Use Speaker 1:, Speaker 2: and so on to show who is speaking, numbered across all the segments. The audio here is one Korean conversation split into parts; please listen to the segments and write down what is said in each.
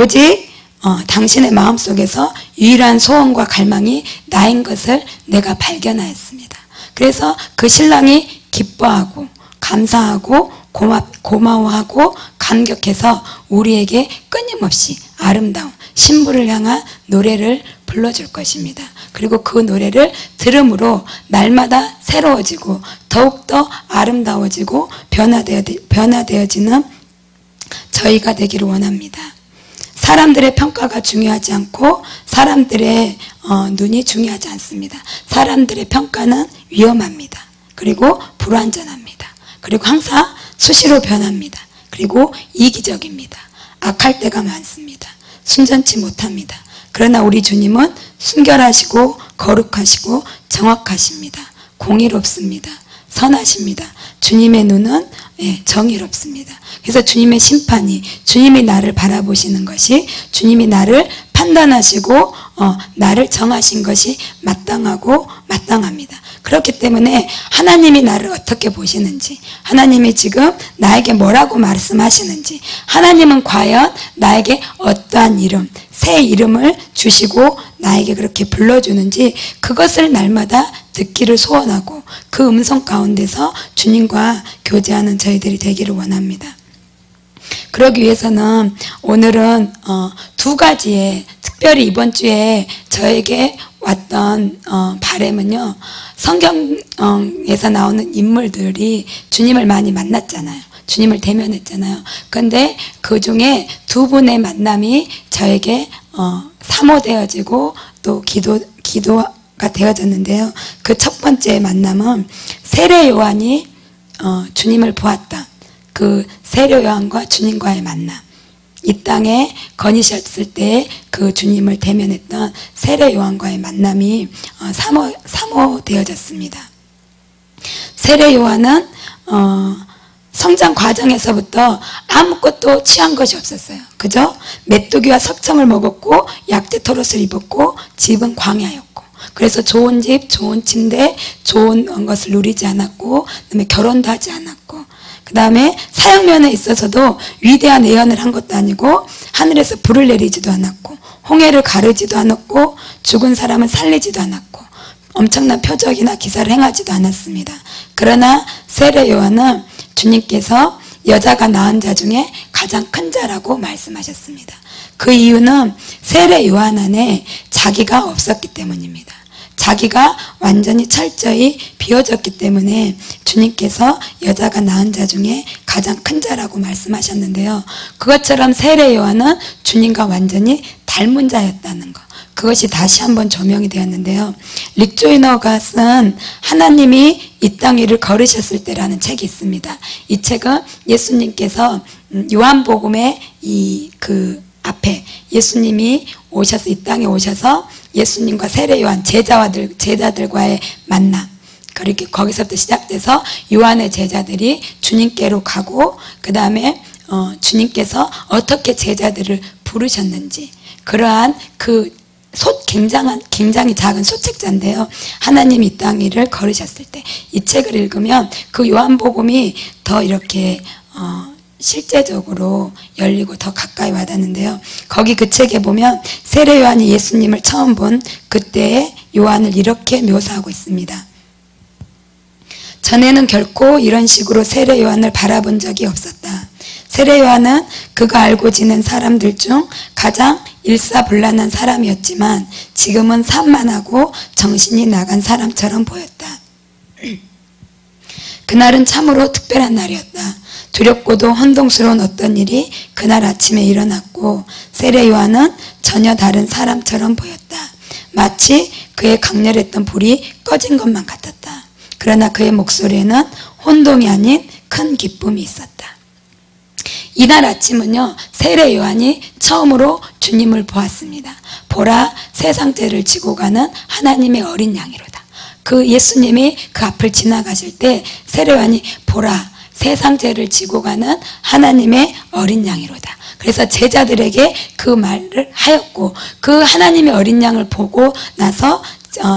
Speaker 1: 오직 당신의 마음속에서 유일한 소원과 갈망이 나인 것을 내가 발견하였습니다. 그래서 그 신랑이 기뻐하고 감사하고 고마워하고 감격해서 우리에게 끊임없이 아름다운 신부를 향한 노래를 불러줄 것입니다. 그리고 그 노래를 들음으로 날마다 새로워지고 더욱더 아름다워지고 변화되어지는 저희가 되기를 원합니다. 사람들의 평가가 중요하지 않고 사람들의 눈이 중요하지 않습니다. 사람들의 평가는 위험합니다. 그리고 불완전합니다. 그리고 항상 수시로 변합니다. 그리고 이기적입니다. 악할 때가 많습니다. 순전치 못합니다. 그러나 우리 주님은 순결하시고 거룩하시고 정확하십니다. 공의롭습니다. 선하십니다. 주님의 눈은 정의롭습니다. 그래서 주님의 심판이, 주님이 나를 바라보시는 것이, 주님이 나를 판단하시고 나를 정하신 것이 마땅하고 마땅합니다. 그렇기 때문에 하나님이 나를 어떻게 보시는지, 하나님이 지금 나에게 뭐라고 말씀하시는지, 하나님은 과연 나에게 어떠한 이름, 새 이름을 주시고 나에게 그렇게 불러주는지, 그것을 날마다 듣기를 소원하고 그 음성 가운데서 주님과 교제하는 저희들이 되기를 원합니다. 그러기 위해서는 오늘은 두 가지의, 특별히 이번 주에 저에게 왔던 바람은요, 성경에서 나오는 인물들이 주님을 많이 만났잖아요. 주님을 대면했잖아요. 그런데 그 중에 두 분의 만남이 저에게 사모되어지고 또 기도가 되어졌는데요. 그 첫 번째 만남은 세례 요한이 주님을 보았다. 그 세례 요한과 주님과의 만남, 이 땅에 거니셨을 때 그 주님을 대면했던 세례 요한과의 만남이 사모되어졌습니다. 세례 요한은 성장 과정에서부터 아무것도 취한 것이 없었어요. 그죠? 메뚜기와 석청을 먹었고 약대 토롯을 입었고 집은 광야였고, 그래서 좋은 집, 좋은 침대, 좋은 것을 누리지 않았고, 그다음에 결혼도 하지 않았고, 그 다음에 사역면에 있어서도 위대한 예언을 한 것도 아니고, 하늘에서 불을 내리지도 않았고, 홍해를 가르지도 않았고, 죽은 사람을 살리지도 않았고, 엄청난 표적이나 기사를 행하지도 않았습니다. 그러나 세례 요한은 주님께서 여자가 낳은 자 중에 가장 큰 자라고 말씀하셨습니다. 그 이유는 세례 요한 안에 자기가 없었기 때문입니다. 자기가 완전히 철저히 비워졌기 때문에 주님께서 여자가 낳은 자 중에 가장 큰 자라고 말씀하셨는데요. 그것처럼 세례 요한은 주님과 완전히 닮은 자였다는 것, 그것이 다시 한번 조명이 되었는데요. 릭 조이너가 쓴 하나님이 이 땅 위를 걸으셨을 때라는 책이 있습니다. 이 책은 예수님께서 요한복음의 그 앞에 예수님이 오셔서 이 땅에 오셔서 예수님과 세례 요한 제자들과의 만남, 그렇게 거기서부터 시작돼서 요한의 제자들이 주님께로 가고, 그 다음에 주님께서 어떻게 제자들을 부르셨는지, 그러한 그 굉장히 작은 소책자인데요. 하나님이 이 땅 위를 걸으셨을 때, 이 책을 읽으면 그 요한복음이 더 이렇게 실제적으로 열리고 더 가까이 와닿는데요. 거기 그 책에 보면 세례 요한이 예수님을 처음 본 그때의 요한을 이렇게 묘사하고 있습니다. 전에는 결코 이런 식으로 세례 요한을 바라본 적이 없었다. 세례 요한은 그가 알고 지낸 사람들 중 가장 일사불란한 사람이었지만 지금은 산만하고 정신이 나간 사람처럼 보였다. 그날은 참으로 특별한 날이었다. 두렵고도 혼동스러운 어떤 일이 그날 아침에 일어났고, 세례 요한은 전혀 다른 사람처럼 보였다. 마치 그의 강렬했던 불이 꺼진 것만 같았다. 그러나 그의 목소리에는 혼동이 아닌 큰 기쁨이 있었다. 이날 아침은요, 세례 요한이 처음으로 주님을 보았습니다. 보라, 세상 죄를 지고 가는 하나님의 어린 양이로다. 그 예수님이 그 앞을 지나가실 때 세례 요한이 보라, 세상 죄를 지고 가는 하나님의 어린 양이로다. 그래서 제자들에게 그 말을 하였고, 그 하나님의 어린 양을 보고 나서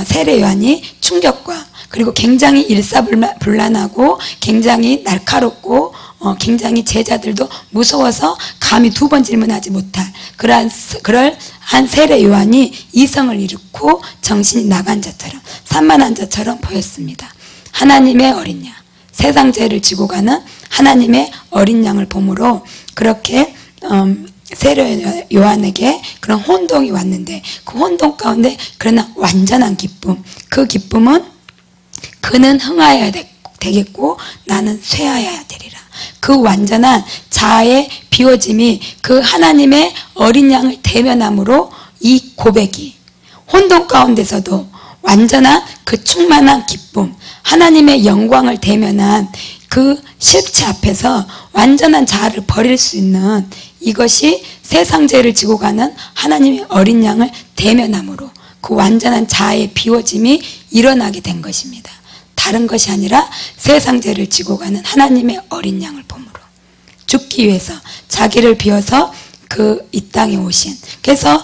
Speaker 1: 세례 요한이 충격과, 그리고 굉장히 일사불란하고 굉장히 날카롭고 굉장히 제자들도 무서워서 감히 두 번 질문하지 못할 그러한 세례 요한이 이성을 잃고 정신이 나간 자처럼 산만한 자처럼 보였습니다. 하나님의 어린 양, 세상 죄를 지고 가는 하나님의 어린 양을 보므로 그렇게 세례 요한에게 그런 혼동이 왔는데 그 혼동 가운데 그러나 완전한 기쁨, 그 기쁨은 그는 흥하여야 되겠고 나는 쇠하여야 되리라. 그 완전한 자아의 비워짐이 그 하나님의 어린 양을 대면함으로 이 고백이 혼돈 가운데서도 완전한 그 충만한 기쁨, 하나님의 영광을 대면한 그 실체 앞에서 완전한 자아를 버릴 수 있는 이것이 세상 죄를 지고 가는 하나님의 어린 양을 대면함으로 그 완전한 자아의 비워짐이 일어나게 된 것입니다. 다른 것이 아니라 세상 죄를 지고 가는 하나님의 어린 양을 보므로 죽기 위해서 자기를 비워서 그 이 땅에 오신, 그래서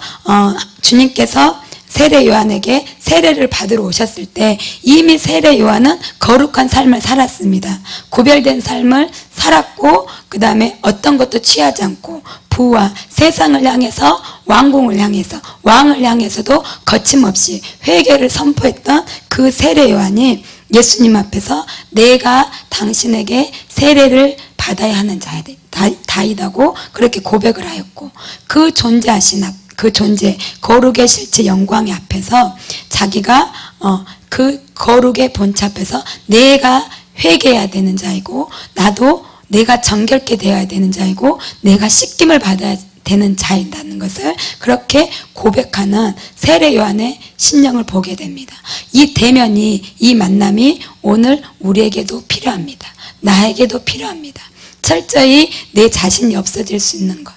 Speaker 1: 주님께서 세례 요한에게 세례를 받으러 오셨을 때 이미 세례 요한은 거룩한 삶을 살았습니다. 구별된 삶을 살았고 그 다음에 어떤 것도 취하지 않고 부와 세상을 향해서 왕궁을 향해서 왕을 향해서도 거침없이 회개를 선포했던 그 세례 요한이 예수님 앞에서 내가 당신에게 세례를 받아야 하는 자이다고 그렇게 고백을 하였고 그 존재하신 그 존재, 거룩의 실체 영광의 앞에서 자기가 그 거룩의 본체 앞에서 내가 회개해야 되는 자이고 나도 내가 정결케 되어야 되는 자이고 내가 씻김을 받아야 되는 자이라는 것을 그렇게 고백하는 세례 요한의 신령을 보게 됩니다. 이 대면이, 이 만남이 오늘 우리에게도 필요합니다. 나에게도 필요합니다. 철저히 내 자신이 없어질 수 있는 것.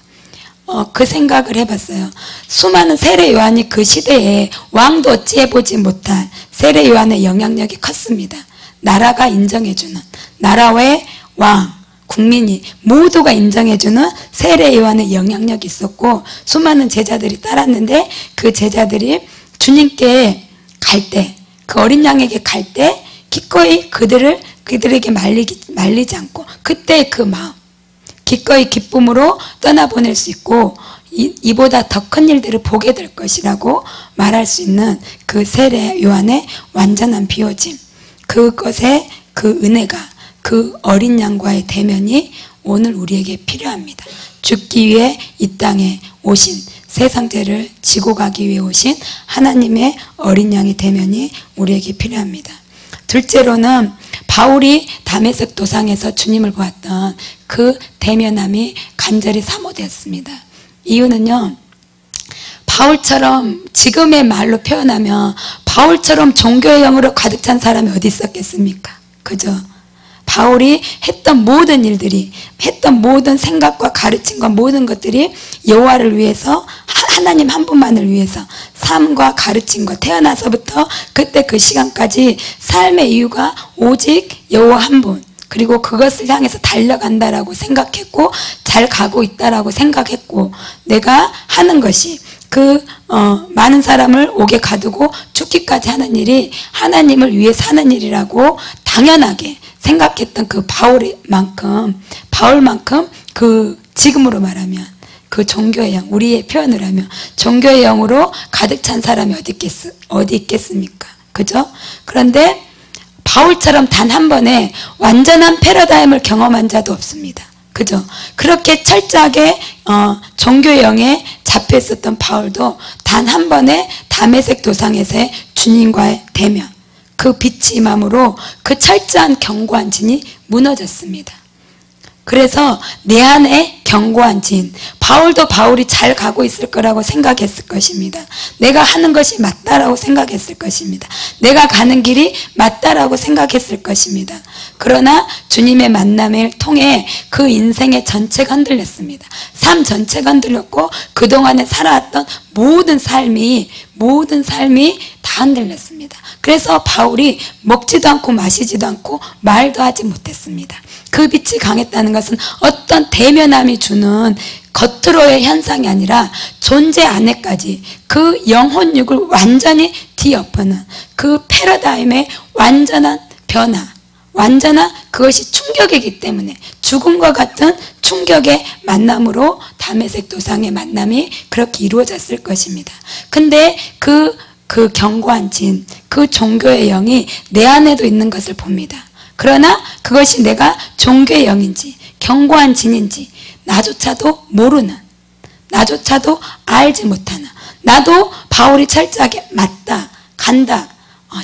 Speaker 1: 그 생각을 해봤어요. 수많은 세례 요한이 그 시대에 왕도 어찌해보지 못할 세례 요한의 영향력이 컸습니다. 나라가 인정해주는, 나라의 왕, 국민이 모두가 인정해주는 세례 요한의 영향력이 있었고 수많은 제자들이 따랐는데 그 제자들이 주님께 갈 때, 그 어린 양에게 갈 때 기꺼이 그들에게 말리지 않고 그때의 그 마음, 기꺼이 기쁨으로 떠나보낼 수 있고 이보다 더 큰 일들을 보게 될 것이라고 말할 수 있는 그 세례 요한의 완전한 비워짐, 그것의 그 은혜가 그 어린 양과의 대면이 오늘 우리에게 필요합니다. 죽기 위해 이 땅에 오신, 세상 죄를 지고 가기 위해 오신 하나님의 어린 양의 대면이 우리에게 필요합니다. 둘째로는 바울이 다메섹 도상에서 주님을 보았던 그 대면함이 간절히 사모되었습니다. 이유는요, 바울처럼 지금의 말로 표현하면 바울처럼 종교의 영으로 가득 찬 사람이 어디 있었겠습니까? 그죠? 바울이 했던 모든 일들이, 했던 모든 생각과 가르침과 모든 것들이 여호와를 위해서, 하나님 한 분만을 위해서 삶과 가르침과 태어나서부터 그때 그 시간까지 삶의 이유가 오직 여호와 한 분, 그리고 그것을 향해서 달려간다라고 생각했고 잘 가고 있다라고 생각했고 내가 하는 것이 많은 사람을 옥에 가두고 죽기까지 하는 일이 하나님을 위해 사는 일이라고 당연하게 생각했던 그 바울만큼 그 지금으로 말하면 그 종교의 영, 우리의 표현을 하면 종교의 영으로 가득 찬 사람이 어디 있겠습니까? 그죠? 그런데 바울처럼 단 한 번에 완전한 패러다임을 경험한 자도 없습니다. 그죠? 그렇게 철저하게 종교의 영에 잡혀 있었던 바울도 단 한 번에 다메섹 도상에서의 주님과의 대면, 그 빛이 임함으로 그 철저한 견고한 진이 무너졌습니다. 그래서 내 안에 견고한 진, 바울도 바울이 잘 가고 있을 거라고 생각했을 것입니다. 내가 하는 것이 맞다라고 생각했을 것입니다. 내가 가는 길이 맞다라고 생각했을 것입니다. 그러나 주님의 만남을 통해 그 인생의 전체가 흔들렸습니다. 삶 전체가 흔들렸고 그동안에 살아왔던 모든 삶이 다 흔들렸습니다. 그래서 바울이 먹지도 않고 마시지도 않고 말도 하지 못했습니다. 그 빛이 강했다는 것은 어떤 대면함이 주는 겉으로의 현상이 아니라 존재 안에까지 그 영혼육을 완전히 뒤엎는 그 패러다임의 완전한 변화, 완전한 그것이 충격이기 때문에 죽음과 같은 충격의 만남으로 다메섹 도상의 만남이 그렇게 이루어졌을 것입니다. 근데 그 견고한 진, 그 종교의 영이 내 안에도 있는 것을 봅니다. 그러나 그것이 내가 종교의 영인지 견고한 진인지 나조차도 모르는, 나조차도 알지 못하는, 나도 바울이 철저하게 맞다, 간다,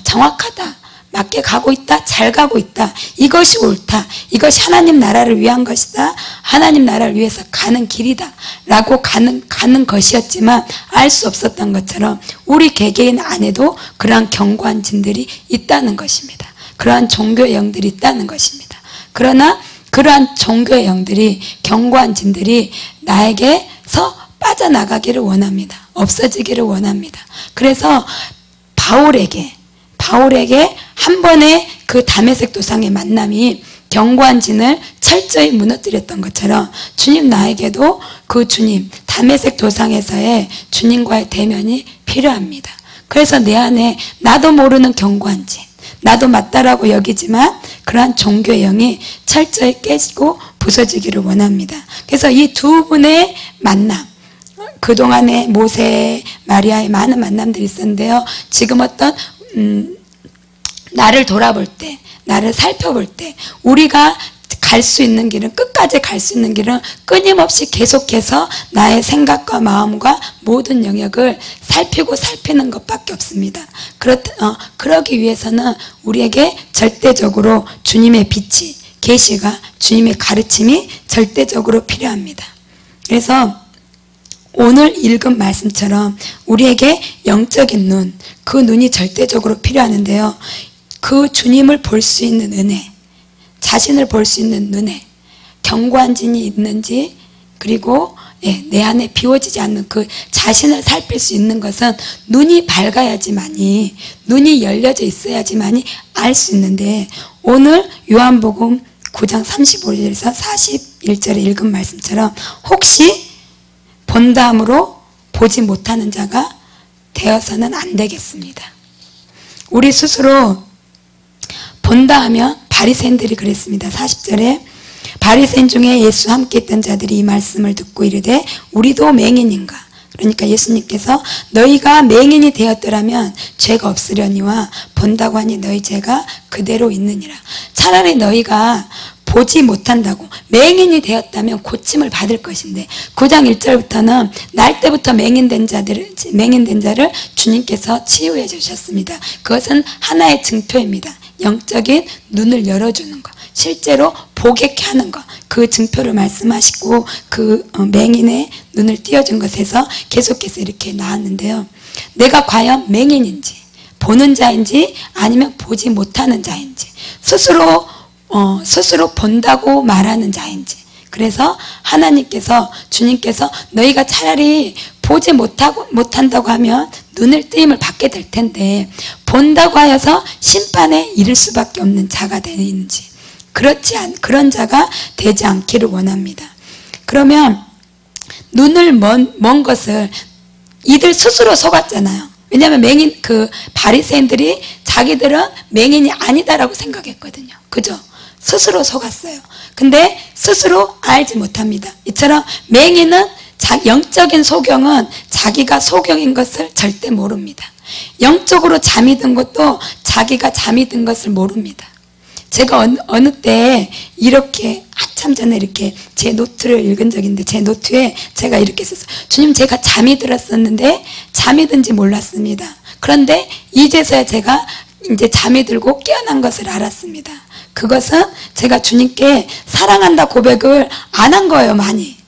Speaker 1: 정확하다, 맞게 가고 있다, 잘 가고 있다, 이것이 옳다, 이것이 하나님 나라를 위한 것이다, 하나님 나라를 위해서 가는 길이다 라고 가는 것이었지만 알 수 없었던 것처럼 우리 개개인 안에도 그러한 견고한 진들이 있다는 것입니다. 그러한 종교의 영들이 있다는 것입니다. 그러나 그러한 종교의 영들이, 견고한 진들이 나에게서 빠져나가기를 원합니다. 없어지기를 원합니다. 그래서 바울에게 한 번의 그 다메섹 도상의 만남이 견고한 진을 철저히 무너뜨렸던 것처럼 주님 나에게도 그 주님 다메섹 도상에서의 주님과의 대면이 필요합니다. 그래서 내 안에 나도 모르는 견고한 진, 나도 맞다라고 여기지만 그러한 종교의 영이 철저히 깨지고 부서지기를 원합니다. 그래서 이 두 분의 만남, 그동안에 모세, 마리아의 많은 만남들이 있었는데요. 지금 어떤 나를 돌아볼 때, 나를 살펴볼 때 우리가 갈 수 있는 길은, 끝까지 갈 수 있는 길은 끊임없이 계속해서 나의 생각과 마음과 모든 영역을 살피는 것밖에 없습니다. 그러기 위해서는 우리에게 절대적으로 주님의 빛이, 계시가, 주님의 가르침이 절대적으로 필요합니다. 그래서 오늘 읽은 말씀처럼 우리에게 영적인 눈, 그 눈이 절대적으로 필요하는데요. 그 주님을 볼 수 있는 은혜, 자신을 볼 수 있는 눈에 견고한 진이 있는지, 그리고 내 안에 비워지지 않는 그 자신을 살필 수 있는 것은 눈이 밝아야지만이, 눈이 열려져 있어야지만이 알 수 있는데, 오늘 요한복음 9장 35절에서 41절에 읽은 말씀처럼 혹시 본다함으로 보지 못하는 자가 되어서는 안 되겠습니다. 우리 스스로 본다 하면, 바리새인들이 그랬습니다. 40절에 바리새인 중에 예수와 함께 있던 자들이 이 말씀을 듣고 이르되 우리도 맹인인가? 그러니까 예수님께서 너희가 맹인이 되었더라면 죄가 없으려니와 본다고 하니 너희 죄가 그대로 있느니라. 차라리 너희가 보지 못한다고 맹인이 되었다면 고침을 받을 것인데, 9장 1절부터는 날 때부터 맹인된 자를 주님께서 치유해 주셨습니다. 그것은 하나의 증표입니다. 영적인 눈을 열어주는 것, 실제로 보게 하는 것, 그 증표를 말씀하시고 그 맹인의 눈을 띄워준 것에서 계속해서 이렇게 나왔는데요. 내가 과연 맹인인지, 보는 자인지, 아니면 보지 못하는 자인지, 스스로 본다고 말하는 자인지. 그래서 하나님께서, 주님께서 너희가 차라리 보지 못한다고 하면 눈을 뜨임을 받게 될 텐데 본다고 하여서 심판에 이를 수밖에 없는 자가 되는지, 그런 자가 되지 않기를 원합니다. 그러면 눈을 먼 것을 이들 스스로 속았잖아요. 왜냐하면 바리새인들이 자기들은 맹인이 아니다라고 생각했거든요. 그죠? 스스로 속았어요. 근데 스스로 알지 못합니다. 이처럼 맹인은 영적인 소경은 자기가 소경인 것을 절대 모릅니다. 영적으로 잠이 든 것도 자기가 잠이 든 것을 모릅니다. 제가 어느 때 이렇게 한참 전에 이렇게 제 노트를 읽은 적이 있는데, 제 노트에 제가 이렇게 썼어요. 주님, 제가 잠이 들었었는데 잠이 든지 몰랐습니다. 그런데 이제서야 제가 이제 잠이 들고 깨어난 것을 알았습니다. 그것은 제가 주님께 사랑한다 고백을 안 한 거예요. 많이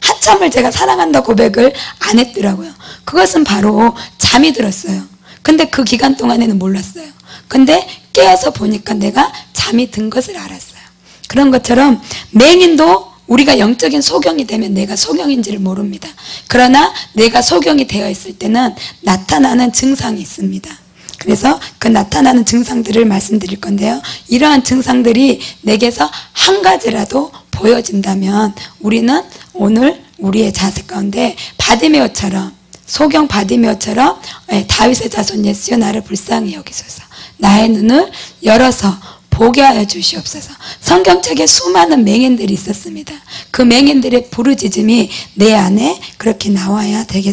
Speaker 1: 한참을 제가 사랑한다 고백을 안 했더라고요. 그것은 바로 잠이 들었어요. 근데 그 기간 동안에는 몰랐어요. 근데 깨어서 보니까 내가 잠이 든 것을 알았어요. 그런 것처럼 맹인도 우리가 영적인 소경이 되면 내가 소경인지를 모릅니다. 그러나 내가 소경이 되어 있을 때는 나타나는 증상이 있습니다. 그래서 그 나타나는 증상들을 말씀드릴 건데요. 이러한 증상들이 내게서 한 가지라도 보여진다면 우리는 오늘 우리의 자세 가운데 바디메오처럼, 소경 바디메오처럼 다윗의 자손 예수여 나를 불쌍히 여기소서, 나의 눈을 열어서 보게 하여 주시옵소서. 성경책에 수많은 맹인들이 있었습니다. 그 맹인들의 부르짖음이 내 안에 그렇게 나와야 되겠습니다.